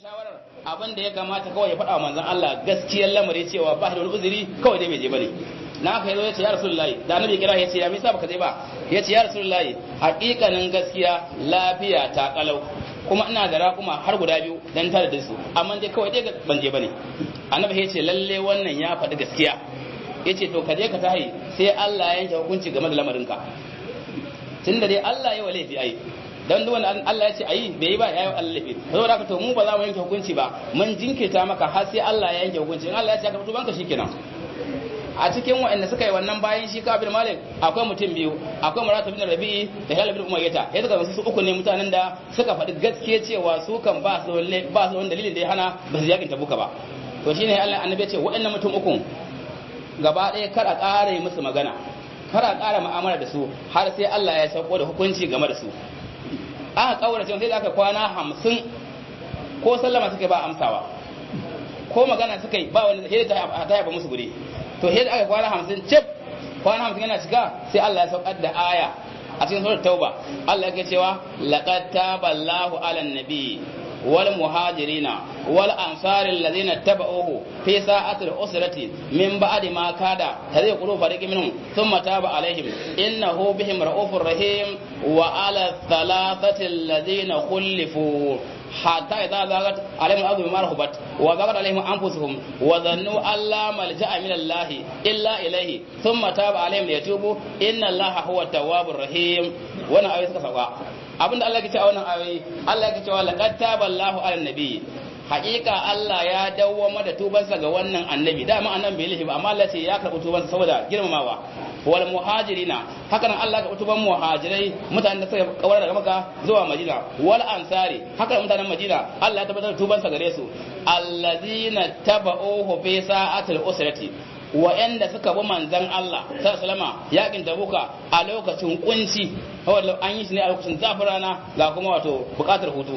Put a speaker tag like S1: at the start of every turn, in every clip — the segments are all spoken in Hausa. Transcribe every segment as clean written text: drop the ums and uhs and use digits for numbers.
S1: shawarar abin da ya kamata kawai ya faɗa wa manzon Allah gaskiyar lamari cewa ba shi da wani uzuri kawai dai bai je bane na haka yazo ya ce ya rasulullahi da annabi kira ya ce ya misa baka je ba ya ce ya rasulullahi haƙiƙanin gaskiya lafiya ta kalau kuma ina da raƙuma har guda biyu dan tare da su amma dai kawai dai ban je bane annabi ya ce lalle wannan ya faɗi gaskiya ya ce to ka je ka tahi sai Allah ya yanke hukunci game da lamarinka tunda dai Allah ya wale fi ai dan duk wanda Allah ya ce ayi bai yi ba yayi Allah lafi saboda haka to mu ba za mu yanke hukunci ba mun jinkirta maka har sai Allah ya yanke hukunci in Allah ya ce ka fito banka shikenan a cikin waɗanda suka yi wannan bayan shi Ka'ab bin Malik akwai mutum biyu akwai Murata bin Rabi'i da Hilal bin Umayyah ya daga su uku ne mutanen da suka faɗi gaskiya cewa su kan ba su wani dalilin da ya hana ba su yakin Tabuka ba to shine Allah annabi ya ce waɗannan mutum uku gaba ɗaya kar a ƙara yi musu magana kar a ƙara mu'amala da su har sai Allah ya sauko da hukunci game da su aka kaurace sai da aka kwana 50 ko sallama suka ba amsawa ko magana suka yi ba wanda sai ta yaba musu gure to sai da aka kwana 50 cip kwana 50 yana cika sai Allah ya saukar da aya a cikin surat tauba Allah yake cewa laqad taballahu 'alan nabi wal muhajirina wal ansari alladhina tabauhu fi sa'atil usrati min ba'di ma kada tariqu fariqin minhum thumma taba alaihim innahu bihim raufur rahim wa ala thalathati alladhina khulifu hatta idza zagat alaihim al-ardu bima rahabat wa zagat alaihim anfusuhum wa dhannu alla malja'a min Allah illa ilayhi thumma taba alaihim liyatubu inna Allaha huwa at-tawwabur rahim wannan ayoyi suka sauka abinda Allah ya ce a wannan ayoyi Allah ya ce wa laqad taballahu 'alan nabiy haƙiƙa Allah ya dawwama da tubansa ga wannan annabi dama annabi bai lihi ba amma Allah ce ya karɓi tubansa saboda girmamawa wal muhajirina haka nan Allah ya karɓi tuban muhajirai mutanen da suka kawar daga Makka zuwa Madina wal ansari haka nan mutanen Madina Allah ya tabbatar da tubansa gare su allazina tabauhu fi sa'atil usrati wa'anda suka bi manzon Allah sallallahu yakin Tabuka a lokacin kunci wanda an yi shi ne a lokacin zafin rana ga kuma wato bukatar hutu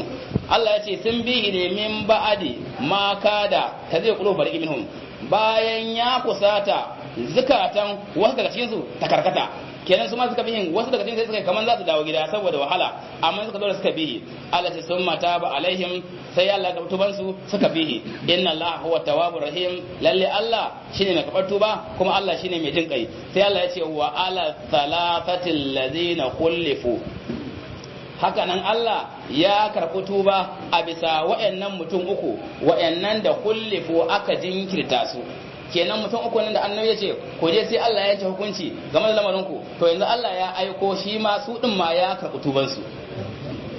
S1: Allah ya ce sun bi ne min ba'adi ma kada ta zai kulo bari minhum bayan ya kusata zukatan wasu daga cikin su ta karkata kenan su ma suka bihin wasu daga cikin sai suka kaman za su dawo gida saboda wahala amma suka dole suka bihi Allah ce sun mata ba alaihim sai Allah da tuban su suka bihi inna Allah huwa tawwabur rahim lalle Allah shine mai karbar tuba kuma Allah shine mai jin kai sai Allah ya ce wa ala thalathatil ladina khulifu haka nan Allah ya karɓi tuba a bisa wa'annan mutum uku wa'annan da khulifu aka jinkirta su kenan mutum uku nan da annabi ya ce ko je sai Allah ya yanke hukunci game da lamarin ku to yanzu Allah ya aiko shi ma su din ma ya karɓi tuban su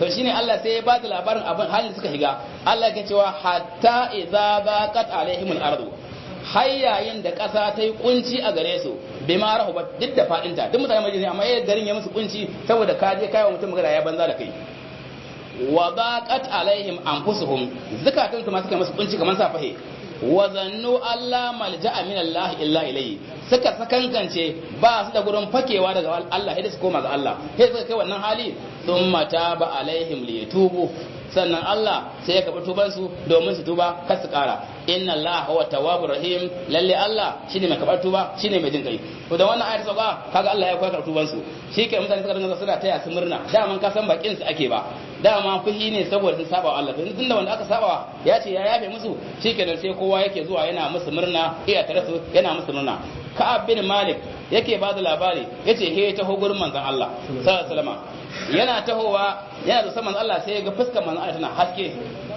S1: to shine Allah sai ya bada labarin abin halin suka shiga Allah ya cewa hatta idza zaqat alaihimul ardu har yayin da ƙasa ta yi kunci a gare su bima rahubat duk da fadinta duk mutane majini amma yayin garin ya musu kunci saboda ka je kai wa mutum magana ya banza da kai wa zaqat alaihim anfusuhum zakatun su ma suka musu kunci kamar safahe wa zannu alla malja'a min Allah illa ilayhi suka sakankance ba su da gurin fakewa daga Allah sai su koma ga Allah sai suka kai wannan hali thumma taba alaihim liyatubu sannan Allah sai ya karɓi tubansu domin su tuba kar su ƙara inna Allah huwa tawwabur rahim lalle Allah shine mai karɓar tuba shine mai jin kai to da wannan ayar sauka kaga Allah ya koyar karɓar tubansu shike mutane suka dinga suna taya su murna daman ka san bakin su ake ba dama fuhi ne saboda sun saba Allah to tunda wanda aka saba ya ce ya yafe musu shikenan sai kowa yake zuwa yana musu murna iya tare su yana musu murna Ka'ab bin Malik yake ba da labari yace he ta gurin manzon Allah sallallahu alaihi wasallam yana tahowa yana da saman Allah sai ya ga fuskar manzon Allah tana haske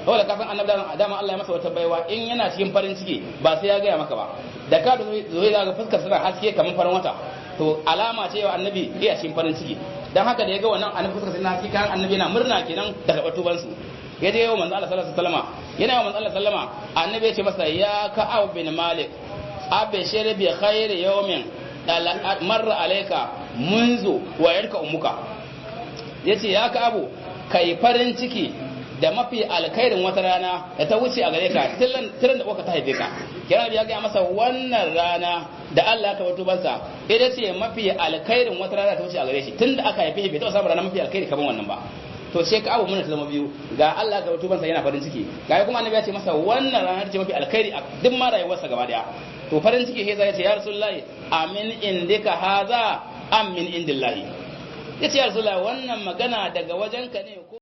S1: saboda kafin annabi dama Allah ya masa wata baiwa in yana cikin farin ciki ba sai ya gaya maka ba da ka da zai ga fuskar tana haske kamar farin wata to alama ce wa annabi iya cikin farin ciki dan haka da ya ga wannan annabi fuskar tana haske kan annabi yana murna kenan da karɓar tuban su ya je wa manzon Allah sallallahu alaihi wasallam yana wa manzon Allah sallama annabi ya ce masa ya Ka'ab bin Malik abshir bi khairi yawmin marra alayka munzu wa yarka ummuka yace ya ka abu kai farin ciki da mafi alkhairin wata rana da ta wuce a gare ka tiran da uka ta haife ka kira ya ga masa wannan rana da Allah ka wato bansa ita ce mafi alkhairin wata rana ta wuce a gare shi tunda aka haife shi bai taɓa samun rana mafi alkhairi kaman wannan ba to sai ka abu mun ta zama biyu ga Allah ka wato bansa yana farin ciki ga kuma annabi ya ce masa wannan rana ce mafi alkhairi a duk ma rayuwarsa gaba daya to farin ciki sai ya ce ya rasulullahi amin indika haza am min indillahi yace ya rasulullahi wannan magana daga wajenka ne